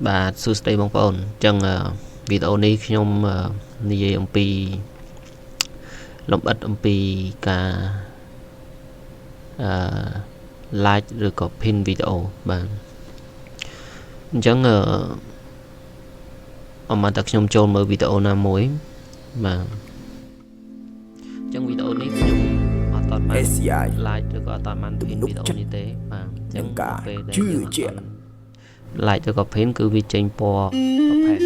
បាទសួស្តីបងប្អូនអញ្ចឹងវីដេអូនេះខ្ញុំនិយាយអំពីលម្អិតអំពីការlike ឬក៏ pin វីដេអូបាទអញ្ចឹងអមតខ្ញុំចូលមើលវីដេអូណាមួយបាទអញ្ចឹងវីដេអូនេះខ្ញុំអត់តបាន like ឬក៏អត់តបាន pin វីដេអូនេះទេបាទអញ្ចឹងពេលដែលយើង like ឬក៏ pin គឺវាចេញពណ៌ប្រផេះ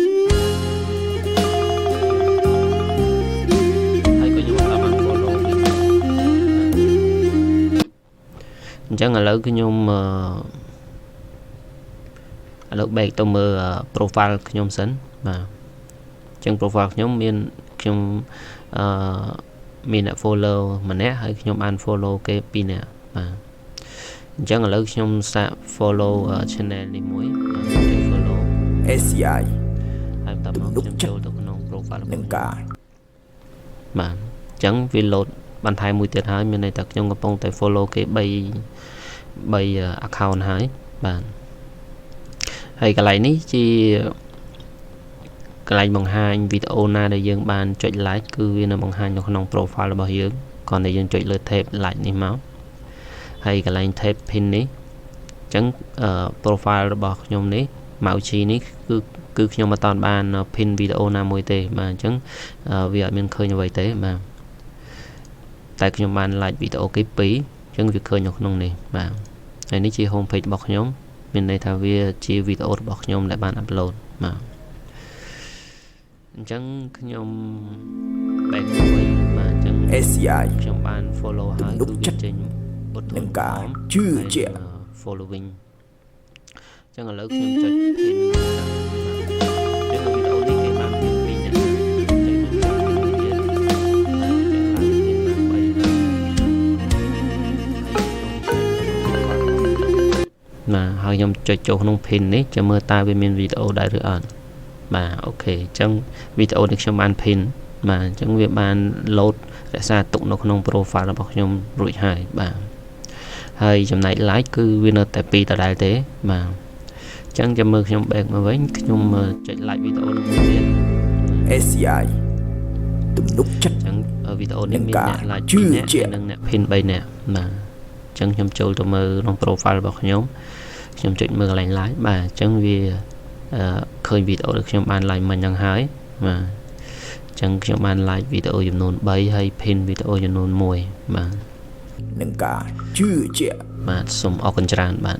ហើយក៏ខ្ញុំអត់បាន follow វិញអញ្ចឹងឥឡូវខ្ញុំឥឡូវ back ទៅមើល profile ខ្ញុំសិនបាទអញ្ចឹង profile ខ្ញុំមានខ្ញុំមានអ្នក follow ម្នាក់ហើយខ្ញុំបាន follow គេ2នាក់បាទអញ្ចឹងឥឡូវខ្ញុំសាក follow channel នេះមួយចុច follow SCI ហើយបន្តមកខ្ញុំចូលទៅក្នុង profile របស់ខ្ញុំបាទអញ្ចឹងវា load បន្ថែមមួយទៀតហើយមានន័យថាខ្ញុំកំពុងតែ follow គេ3 account ហើយបាទហើយកន្លែងនេះជាកន្លែងបង្ហាញវីដេអូណាដែលយើងបានចុច like គឺវានៅបង្ហាញនៅក្នុង profile របស់យើងគ្រាន់តែយើងចុចលើ tab like នេះមកហើយកន្លែង tab pin នេះអញ្ចឹងprofile របស់ខ្ញុំនេះ Mauchi នេះគឺខ្ញុំអត់តាន់បាន pin វីដេអូណាមួយទេបាទអញ្ចឹងវាអត់មានឃើញអ្វីទេបាទតែខ្ញុំបាន like វីដេអូគេ2អញ្ចឹងវាឃើញនៅក្នុងនេះបាទហើយនេះជា home page របស់ខ្ញុំមានន័យថាវាជាវីដេអូរបស់ខ្ញុំដែលបាន upload បាទអញ្ចឹងខ្ញុំ back ទៅវិញបាទអញ្ចឹង SCI ខ្ញុំបាន follow ហើយគឺវាចេញបុត្រនឹងការជឿជាក់ following អញ្ចឹងឥឡូវខ្ញុំចុច pin អញ្ចឹងវីដេអូនេះគេបាន pin 2នាក់អញ្ចឹងខ្ញុំចុចមួយទៀតអញ្ចឹងឡើង pin បាន3បាទហើយខ្ញុំចុចចូលក្នុង pin នេះចាំមើលតើវាមានវីដេអូដែរឬអត់បាទអូខេអញ្ចឹងវីដេអូនេះខ្ញុំបាន pin បាទអញ្ចឹងវាបាន load រក្សាទុកនៅក្នុង profile របស់ខ្ញុំរួចហើយបាទហើយចំណែក like គឺវានៅតែ2ដដែលទេបាទអញ្ចឹងចាំមើលខ្ញុំ back មកវិញខ្ញុំចុច like វីដេអូនេះមួយទៀត SCI ទំនុកចិត្តអញ្ចឹងវីដេអូនេះមានអ្នក like 2នាក់និងអ្នក pin 3នាក់បាទអញ្ចឹងខ្ញុំចូលទៅមើលក្នុង profile របស់ខ្ញុំចុចមើលកន្លែង like បាទអញ្ចឹងវាឃើញវីដេអូដែលខ្ញុំបាន like មិញហ្នឹងហើយបាទអញ្ចឹងខ្ញុំបាន like វីដេអូចំនួន3ហើយ pin វីដេអូចំនួន1បាទនឹងការជឿជាក់បាទសូមអរគុណច្រើនបាទ